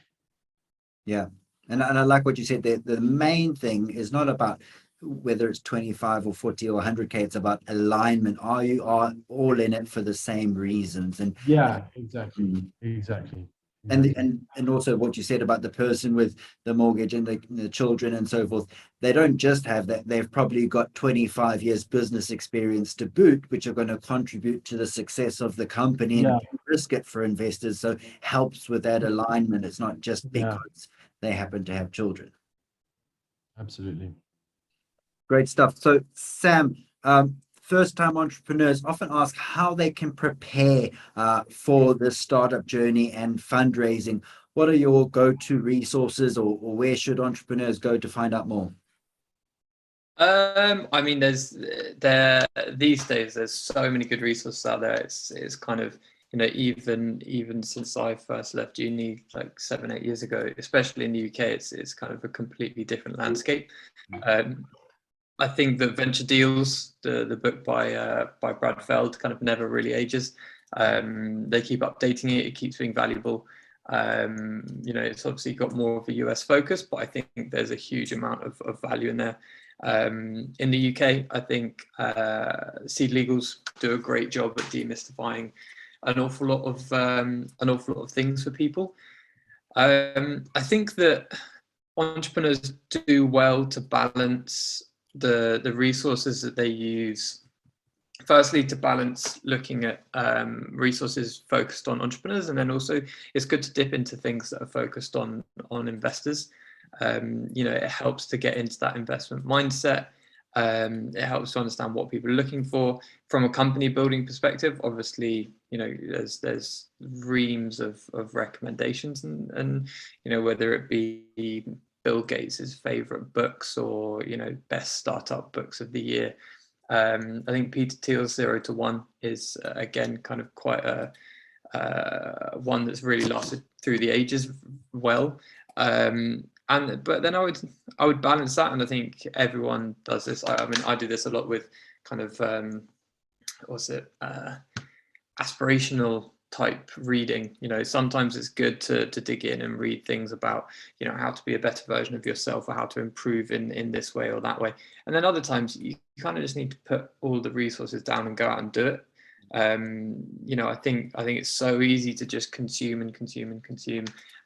Yeah. And I like what you said there. The main thing is not about whether it's 25 or 40 or 100K. It's about alignment. Are you all in it for the same reasons? And yeah, exactly. Exactly. And also what you said about the person with the mortgage and the children and so forth, they don't just have that. They've probably got 25 years business experience to boot, which are going to contribute to the success of the company and risk it for investors. So helps with that alignment. It's not just because they happen to have children. Absolutely. Great stuff. So Sam, first-time entrepreneurs often ask how they can prepare for the startup journey and fundraising. What are your go-to resources, or where should entrepreneurs go to find out more? I mean, these days there's so many good resources out there. It's kind of even since I first left uni like 7-8 years ago, especially in the UK, it's kind of a completely different landscape. I think that Venture Deals, the book by Brad Feld, kind of never really ages. They keep updating it. It keeps being valuable. It's obviously got more of a US focus, but I think there's a huge amount of value in there. In the UK, I think Seed Legals do a great job at demystifying an awful lot of things for people. I think that entrepreneurs do well to balance the resources that they use. Firstly, to balance looking at resources focused on entrepreneurs, and then also it's good to dip into things that are focused on investors. It helps to get into that investment mindset. It helps to understand what people are looking for from a company building perspective. Obviously, there's reams of recommendations, and whether it be Bill Gates's favorite books or best startup books of the year. I think Peter Thiel's 0 to 1 is again kind of quite a one that's really lasted through the ages well. But then I would balance that, and I think everyone does this. I mean, I do this a lot with kind of aspirational type reading. Sometimes it's good to dig in and read things about how to be a better version of yourself, or how to improve in this way or that way. And then other times you kind of just need to put all the resources down and go out and do it. I think it's so easy to just consume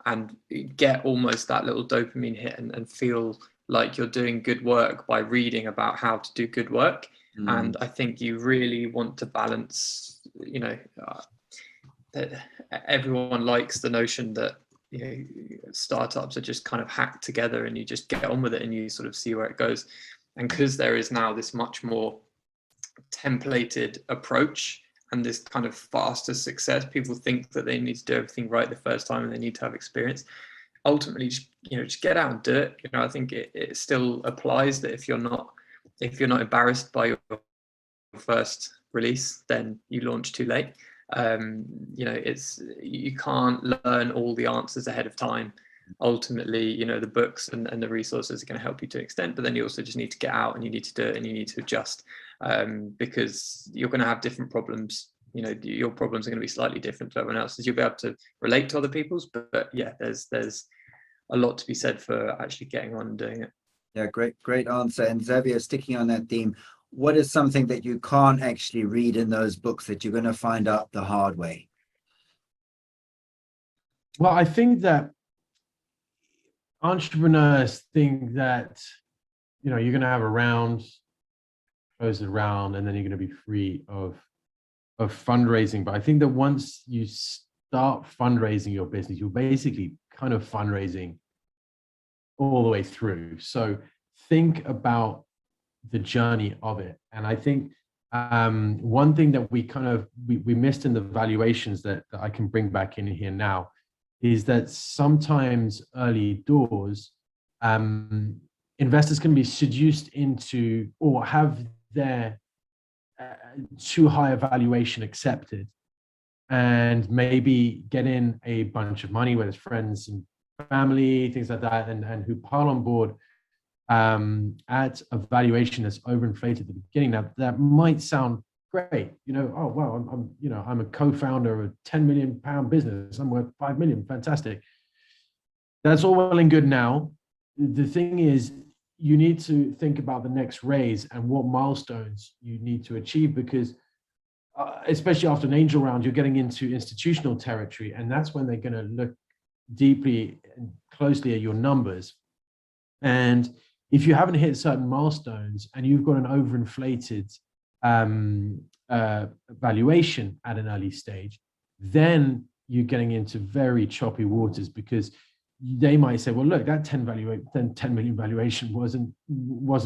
and get almost that little dopamine hit and feel like you're doing good work by reading about how to do good work. And I think you really want to balance, that everyone likes the notion that startups are just kind of hacked together and you just get on with it and you sort of see where it goes. And because there is now this much more templated approach and this kind of faster success, people think that they need to do everything right the first time and they need to have experience. Ultimately, just get out and do it. I think it still applies that if you're not embarrassed by your first release, then you launch too late. You can't learn all the answers ahead of time. Ultimately, the books and the resources are going to help you to an extent, but then you also just need to get out and you need to do it and you need to adjust, because you're going to have different problems. Your problems are going to be slightly different to everyone else's. You'll be able to relate to other people's, but yeah, there's a lot to be said for actually getting on and doing it. Yeah, great answer. And Xavier, sticking on that theme, what is something that you can't actually read in those books that you're going to find out the hard way? Well, I think that entrepreneurs think that you're going to have a round, close the round, and then you're going to be free of fundraising. But I think that once you start fundraising your business, you're basically kind of fundraising all the way through. So think about the journey of it. And I think one thing that we missed in the valuations that I can bring back in here now is that sometimes early doors, investors can be seduced into or have their too high a valuation accepted and maybe get in a bunch of money, whether it's friends and family, things like that, and who pile on board at a valuation that's overinflated at the beginning. Now that might sound great, oh well, I'm a co-founder of a £10 million business, I'm worth 5 million, fantastic. That's all well and good now. The thing is, you need to think about the next raise and what milestones you need to achieve, because especially after an angel round, you're getting into institutional territory, and that's when they're going to look deeply and closely at your numbers. And if you haven't hit certain milestones and you've got an overinflated valuation at an early stage, then you're getting into very choppy waters, because they might say, well, look, that 10 million valuation wasn't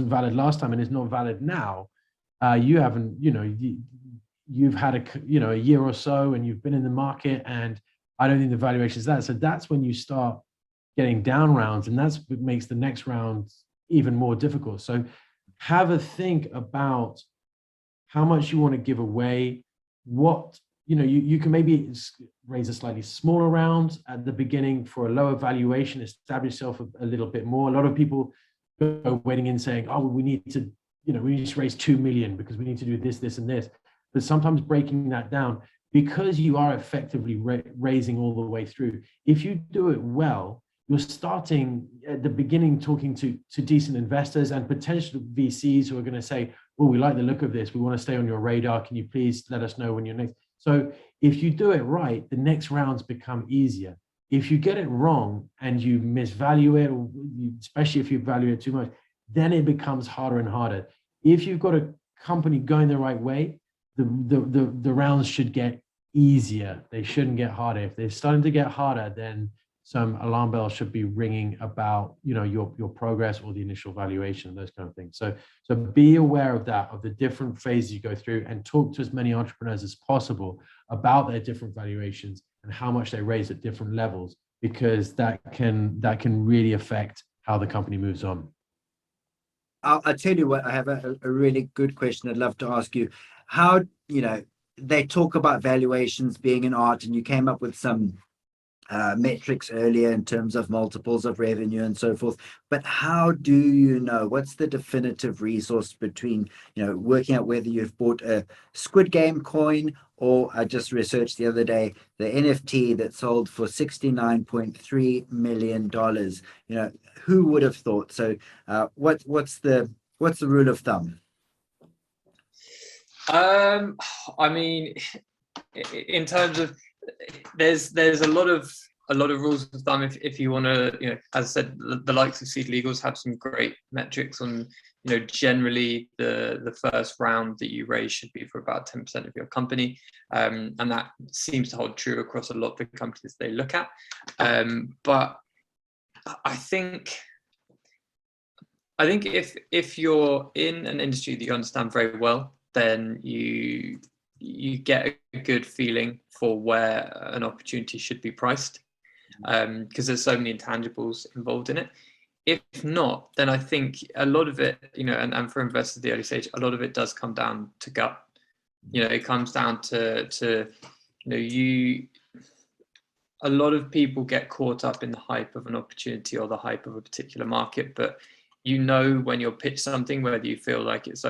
valid last time and is not valid now. You haven't, you've had a year or so and you've been in the market, and I don't think the valuation is that. So that's when you start getting down rounds, and that's what makes the next round even more difficult. So have a think about how much you want to give away. What, you can maybe raise a slightly smaller round at the beginning for a lower valuation, establish yourself a little bit more. A lot of people go waiting in saying, oh, we need to raise 2 million because we need to do this and this. But sometimes breaking that down, because you are effectively raising all the way through, if you do it well, you're starting at the beginning talking to decent investors and potential VCs who are going to say, well, we like the look of this, we want to stay on your radar, can you please let us know when you're next? So if you do it right, the next rounds become easier. If you get it wrong and you misvalue it, or especially if you value it too much, then it becomes harder and harder. If you've got a company going the right way, the rounds should get easier. They shouldn't get harder. If they're starting to get harder, then some alarm bells should be ringing about, your progress or the initial valuation, those kind of things. So be aware of that, of the different phases you go through, and talk to as many entrepreneurs as possible about their different valuations and how much they raise at different levels, because that can really affect how the company moves on. I'll tell you what, I have a really good question I'd love to ask you. How, they talk about valuations being an art, and you came up with some metrics earlier in terms of multiples of revenue and so forth. But how do you know? What's the definitive resource between, working out whether you've bought a Squid Game coin, or I just researched the other day, the NFT that sold for $69.3 million. Who would have thought? So what's the rule of thumb? I mean, in terms of, there's a lot of rules of thumb if you want to, as I said, the likes of Seed Legals have some great metrics on, generally the first round that you raise should be for about 10% of your company, and that seems to hold true across a lot of the companies they look at. But I think if you're in an industry that you understand very well, then you get a good feeling for where an opportunity should be priced, because there's so many intangibles involved in it. If not, then I think a lot of it, and for investors at the early stage, a lot of it does come down to gut. It comes down to a lot of people get caught up in the hype of an opportunity or the hype of a particular market, but when you'll pitch something, whether you feel like it's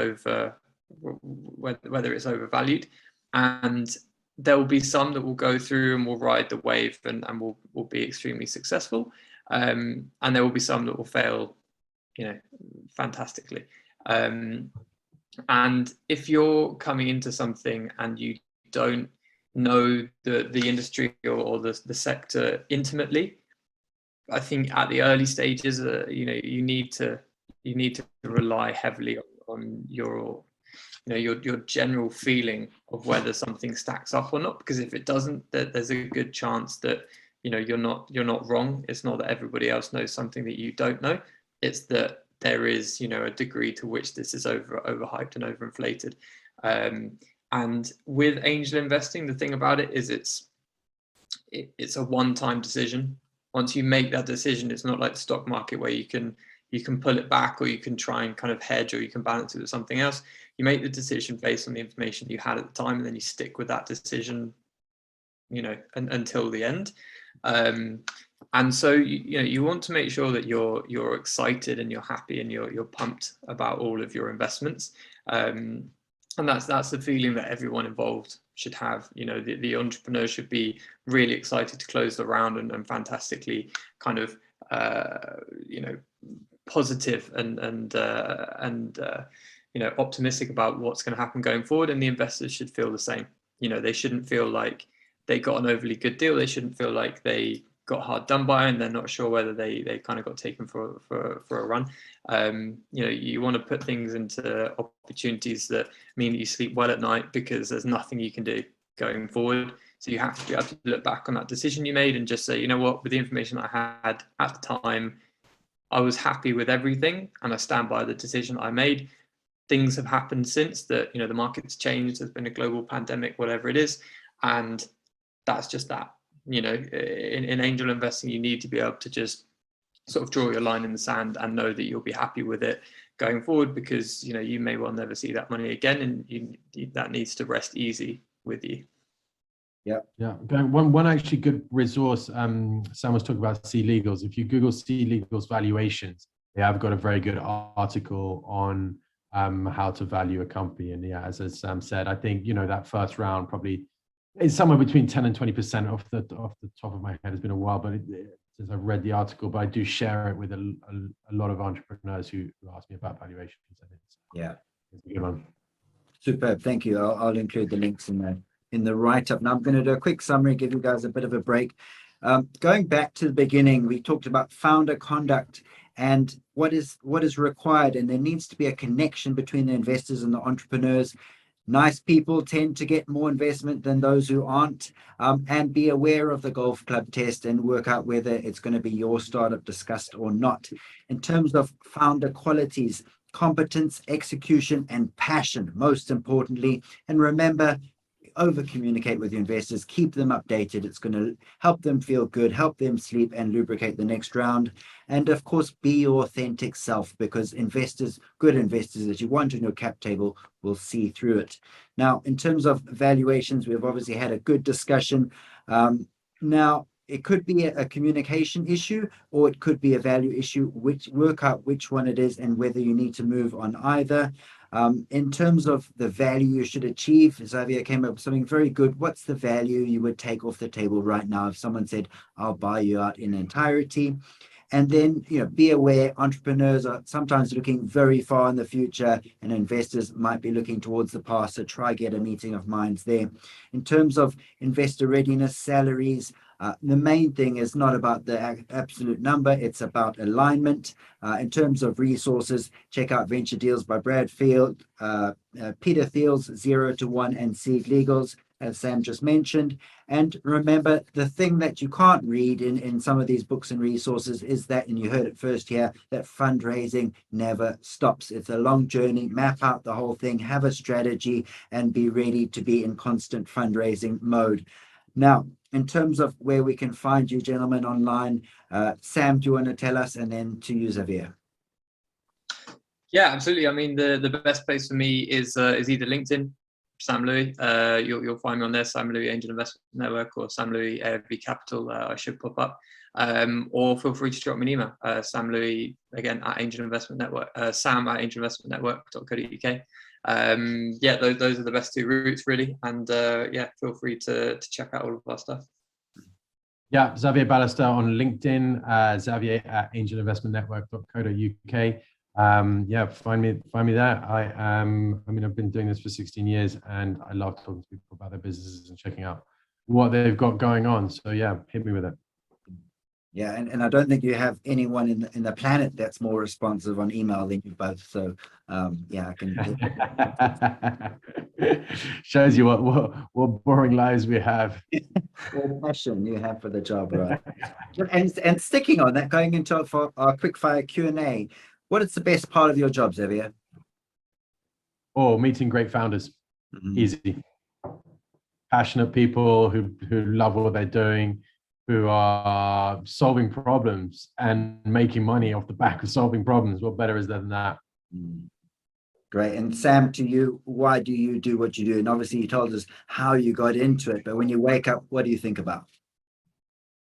whether it's overvalued, and there will be some that will go through and will ride the wave and will be extremely successful, and there will be some that will fail, fantastically. And if you're coming into something and you don't know the industry or the sector intimately, I think at the early stages, you need to rely heavily on your general feeling of whether something stacks up or not, because if it doesn't, there's a good chance that you're not wrong. It's not that everybody else knows something that you don't know. It's that there is a degree to which this is overhyped and overinflated. And with angel investing, the thing about it is it's a one-time decision. Once you make that decision, it's not like the stock market where you can pull it back, or you can try and kind of hedge, or you can balance it with something else. You make the decision based on the information you had at the time, and then you stick with that decision, until the end. And so you want to make sure that you're excited and you're happy and you're pumped about all of your investments. And that's the feeling that everyone involved should have. The entrepreneur should be really excited to close the round and fantastically kind of positive and optimistic about what's going to happen going forward, and the investors should feel the same. They shouldn't feel like they got an overly good deal. They shouldn't feel like they got hard done by and they're not sure whether they kind of got taken for a run. You want to put things into opportunities that mean that you sleep well at night, because there's nothing you can do going forward. So you have to be able to look back on that decision you made and just say, with the information I had at the time, I was happy with everything and I stand by the decision I made. Things have happened since that, the market's changed. There's been a global pandemic, whatever it is. And that's just that. In angel investing, you need to be able to just sort of draw your line in the sand and know that you'll be happy with it going forward, because, you may well never see that money again, and that needs to rest easy with you. Yeah. One actually good resource, Sam was talking about Seed Legals. If you Google Seed Legals valuations, they have got a very good article on how to value a company. And yeah, as Sam said, I think, that first round probably is somewhere between 10 and 20% off the top of my head. It's been a while, but since I've read the article, but I do share it with a lot of entrepreneurs who ask me about valuations. Yeah. It's a good one. Superb. Thank you. I'll include the links in the write-up. Now I'm going to do a quick summary, give you guys a bit of a break. Going back to the beginning, we talked about founder conduct and what is required, and there needs to be a connection between the investors and the entrepreneurs. Nice people tend to get more investment than those who aren't. And be aware of the golf club test and work out whether it's going to be your startup discussed or not. In terms of founder qualities, competence, execution, and passion, most importantly. And remember, over communicate with your investors, keep them updated. It's going to help them feel good, help them sleep, and lubricate the next round. And of course, be your authentic self, because investors, good investors that you want in your cap table, will see through it. Now, in terms of valuations, we've obviously had a good discussion. Now, it could be a communication issue, or it could be a value issue. Work out which one it is and whether you need to move on either. In terms of the value you should achieve, Xavier came up with something very good. What's the value you would take off the table right now if someone said, I'll buy you out in entirety? And then, be aware, entrepreneurs are sometimes looking very far in the future, and investors might be looking towards the past. So try get a meeting of minds there. In terms of investor readiness, salaries, the main thing is not about the absolute number, it's about alignment. In terms of resources, check out Venture Deals by Brad Field, Peter Thiel's 0 to 1, and Seed Legals, as Sam just mentioned. And remember, the thing that you can't read in some of these books and resources is that, and you heard it first here, that fundraising never stops. It's a long journey. Map out the whole thing, have a strategy, and be ready to be in constant fundraising mode. Now, in terms of where we can find you gentlemen online, Sam, do you want to tell us, and then to you, Xavier? Yeah, absolutely. I mean, the best place for me is either LinkedIn, Sam Louis. You'll find me on there, Sam Louis Angel Investment Network, or Sam Louis AFV Capital. I should pop up. Or feel free to drop me an email, Sam Louis, again, at Angel Investment Network, Sam at angelinvestmentnetwork.co.uk. Yeah, those are the best two routes, really. And yeah, feel free to check out all of our stuff. Yeah, Xavier Ballister on LinkedIn, Xavier at angelinvestmentnetwork.co.uk. Yeah, find me there. I mean, I've been doing this for 16 years, and I love talking to people about their businesses and checking out what they've got going on. So yeah, hit me with it. Yeah, and I don't think you have anyone in the planet that's more responsive on email than you both. So yeah, I can. Shows you what boring lives we have. What passion you have for the job, right? And sticking on that, going into for our quick fire Q&A, what is the best part of your job, Xavier? Oh, meeting great founders. Easy. Passionate people who love what they're doing, who are solving problems and making money off the back of solving problems. What better is there than that? Great. And Sam, to you, why do you do what you do? And obviously you told us how you got into it, but when you wake up, what do you think about?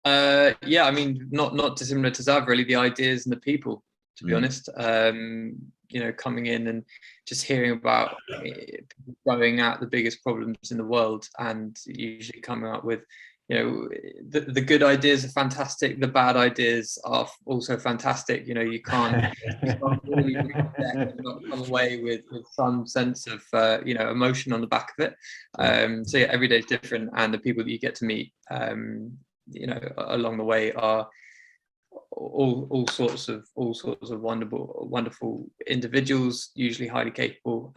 Yeah, I mean, not dissimilar to Zav, really, the ideas and the people, to be honest. Coming in and just hearing about people throwing out the biggest problems in the world, and usually coming up with, the good ideas are fantastic, the bad ideas are also fantastic. You can't really read that and not come away with some sense of emotion on the back of it. So yeah, every day is different, and the people that you get to meet along the way are all sorts of wonderful individuals, usually highly capable.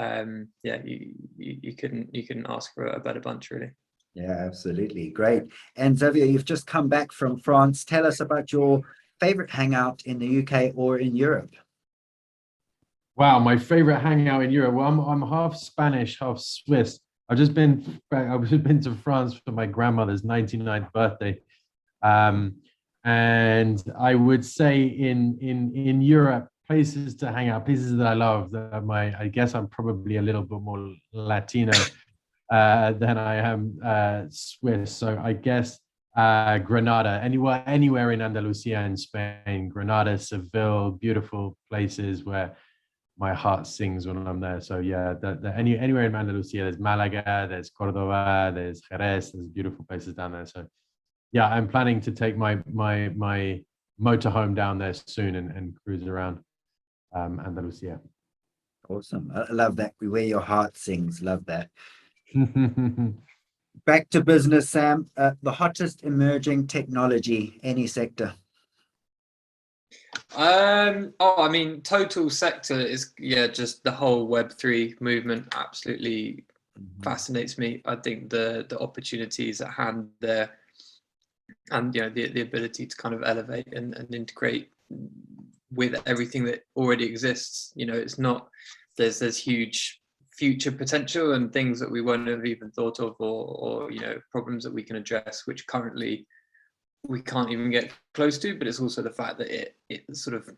Yeah, you couldn't ask for a better bunch, really. Yeah, absolutely. Great. And Xavier, you've just come back from France. Tell us about your favorite hangout in the UK or in Europe. Wow, my favorite hangout in Europe. Well, I'm half Spanish, half Swiss. I've just been to France for my grandmother's 99th birthday. And I would say in Europe, places to hang out, places that I love, I guess I'm probably a little bit more Latino than I am Swiss. So I guess Granada, anywhere in Andalusia in Spain, Granada, Seville, beautiful places where my heart sings when I'm there. So yeah, anywhere in Andalusia, there's Malaga, there's Cordoba, there's Jerez, there's beautiful places down there. So yeah, I'm planning to take my motorhome down there soon and cruise around Andalusia. Awesome. I love that. Where your heart sings. Love that. Back to business, Sam. The hottest emerging technology, any sector? I mean, total sector is just the whole Web3 movement. Absolutely fascinates me. I think the opportunities at hand there, and the ability to kind of elevate and integrate with everything that already exists. It's not, there's huge future potential and things that we won't have even thought of, or problems that we can address which currently we can't even get close to. But it's also the fact that it sort of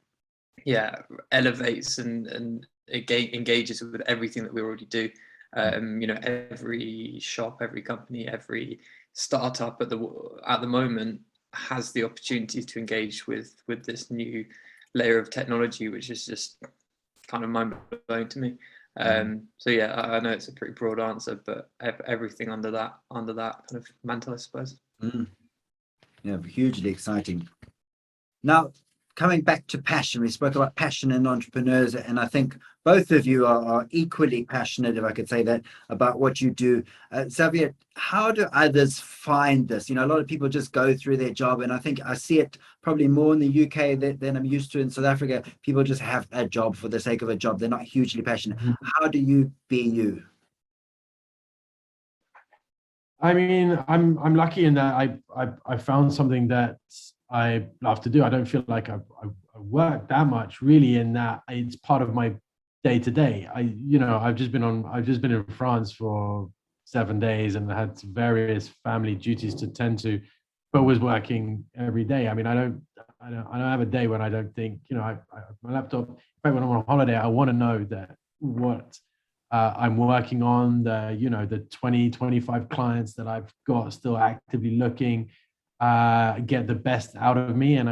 elevates and engages with everything that we already do. Every shop, every company, every startup at the moment has the opportunity to engage with this new layer of technology, which is just kind of mind-blowing to me. So yeah, I know it's a pretty broad answer, but everything under that kind of mantle, I suppose. Yeah, hugely exciting. Now, coming back to passion, we spoke about passion in entrepreneurs, and I think both of you are equally passionate, if I could say that, about what you do. Xavier, how do others find this? A lot of people just go through their job, and I think I see it probably more in the UK than I'm used to in South Africa. People just have a job for the sake of a job. They're not hugely passionate. How do you be you? I mean, I'm lucky in that I found something that I love to do. I don't feel like I work that much really, in that it's part of my day to day. I've just been in France for 7 days and had various family duties to tend to, but was working every day. I mean, I don't have a day when I don't think, my laptop. In fact, when I'm on holiday, I want to know that what I'm working on, the 20, 25 clients that I've got still actively looking, get the best out of me. And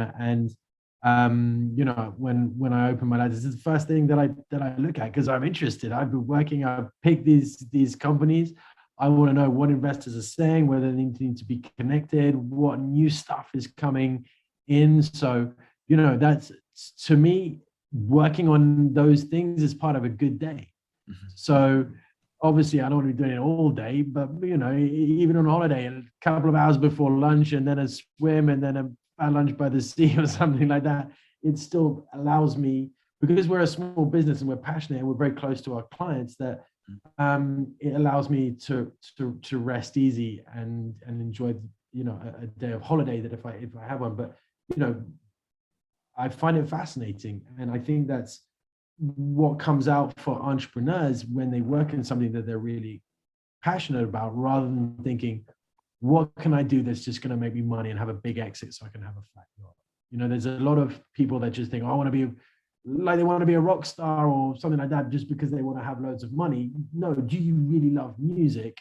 when I open my laptop, this is the first thing that I look at, because I'm interested. I've been working, I've picked these companies. I want to know what investors are saying, whether they need to be connected, what new stuff is coming in. So, that's, to me, working on those things is part of a good day. So obviously I don't want to be doing it all day, but even on holiday, a couple of hours before lunch and then a swim and then a lunch by the sea or something like that, it still allows me, because we're a small business and we're passionate and we're very close to our clients, that it allows me to rest easy and enjoy a day of holiday, that if I have one. But I find it fascinating, and I think that's what comes out for entrepreneurs when they work in something that they're really passionate about, rather than thinking, what can I do that's just going to make me money and have a big exit so I can have a fat yacht? There's a lot of people that just think, oh, I want to be like, they want to be a rock star or something like that just because they want to have loads of money. No, do you really love music?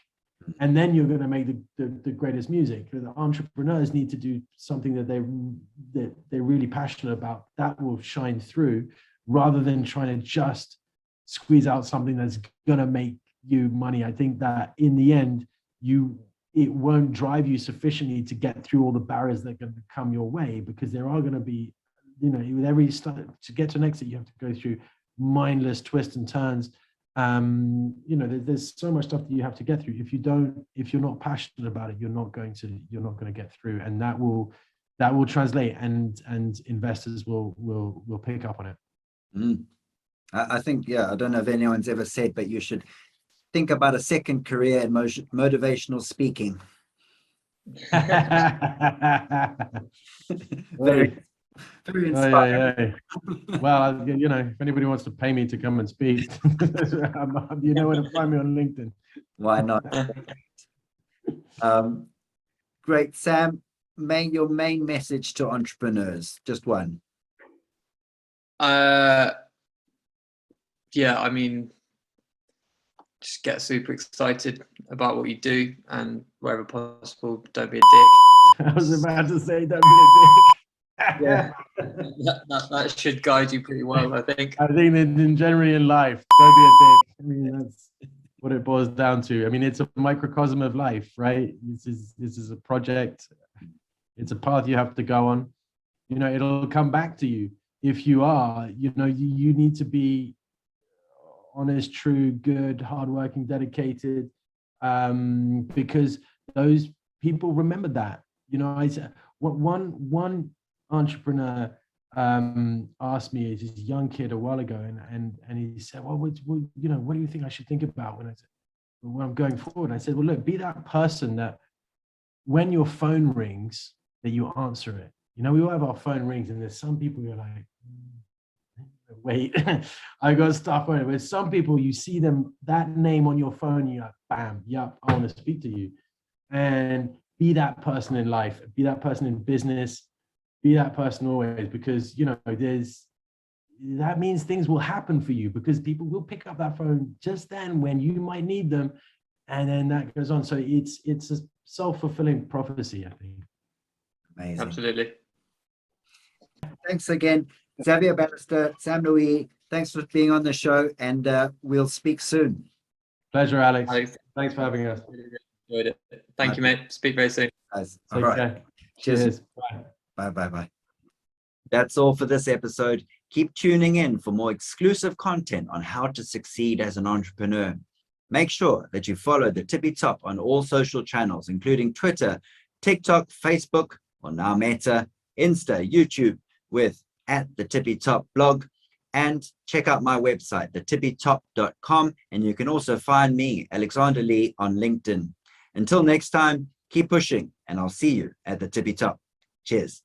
And then you're going to make the greatest music. The entrepreneurs need to do something that they're really passionate about, that will shine through, rather than trying to just squeeze out something that's going to make you money. I think that in the end, it won't drive you sufficiently to get through all the barriers that are going to come your way, because there are going to be, with every start to get to an exit, you have to go through mindless twists and turns. There's so much stuff that you have to get through. If you're not passionate about it, you're not going to get through, and that will translate, and investors will pick up on it. I think, I don't know if anyone's ever said, but you should think about a second career in motivational speaking. Very inspiring. Well, if anybody wants to pay me to come and speak, you know where to find me on LinkedIn. Why not? Great. Sam, your main message to entrepreneurs, just one. I mean, just get super excited about what you do, and wherever possible, don't be a dick. I was about to say, don't be a dick. Yeah, that should guide you pretty well, I think. I think that generally in life, don't be a dick. I mean, that's what it boils down to. I mean, it's a microcosm of life, right? This is a project. It's a path you have to go on. It'll come back to you. If you are, you need to be honest, true, good, hardworking, dedicated, because those people remember that. I said, one entrepreneur asked me, as a young kid a while ago, and he said, well, what do you think I should think about when I said, when I'm going forward. I said, well, look, be that person that when your phone rings, that you answer it. You know, we all have our phone rings, and there's some people you're like, wait, I got stuff on it. But some people, you see them, that name on your phone, you're like, bam, yep, I want to speak to you. And be that person in life, be that person in business, be that person always, because, you know, that means things will happen for you, because people will pick up that phone just then when you might need them. And then that goes on. So it's a self-fulfilling prophecy, I think. Amazing. Absolutely. Thanks again, Xavier Bannister, Sam Louis. Thanks for being on the show, and we'll speak soon. Pleasure, Alex. Alex, Thanks for having us. enjoyed it. Thank you, mate. Speak very soon. Guys. Take All right. care. Cheers. Cheers. Bye. Bye, bye, bye. That's all for this episode. Keep tuning in for more exclusive content on how to succeed as an entrepreneur. Make sure that you follow the Tippy Top on all social channels, including Twitter, TikTok, Facebook, or now Meta, Insta, YouTube, with @the blog, and check out my website, thetippytop.com, and you can also find me, Alexander Lee, on LinkedIn. Until next time, keep pushing, and I'll see you at the Tippy Top. Cheers.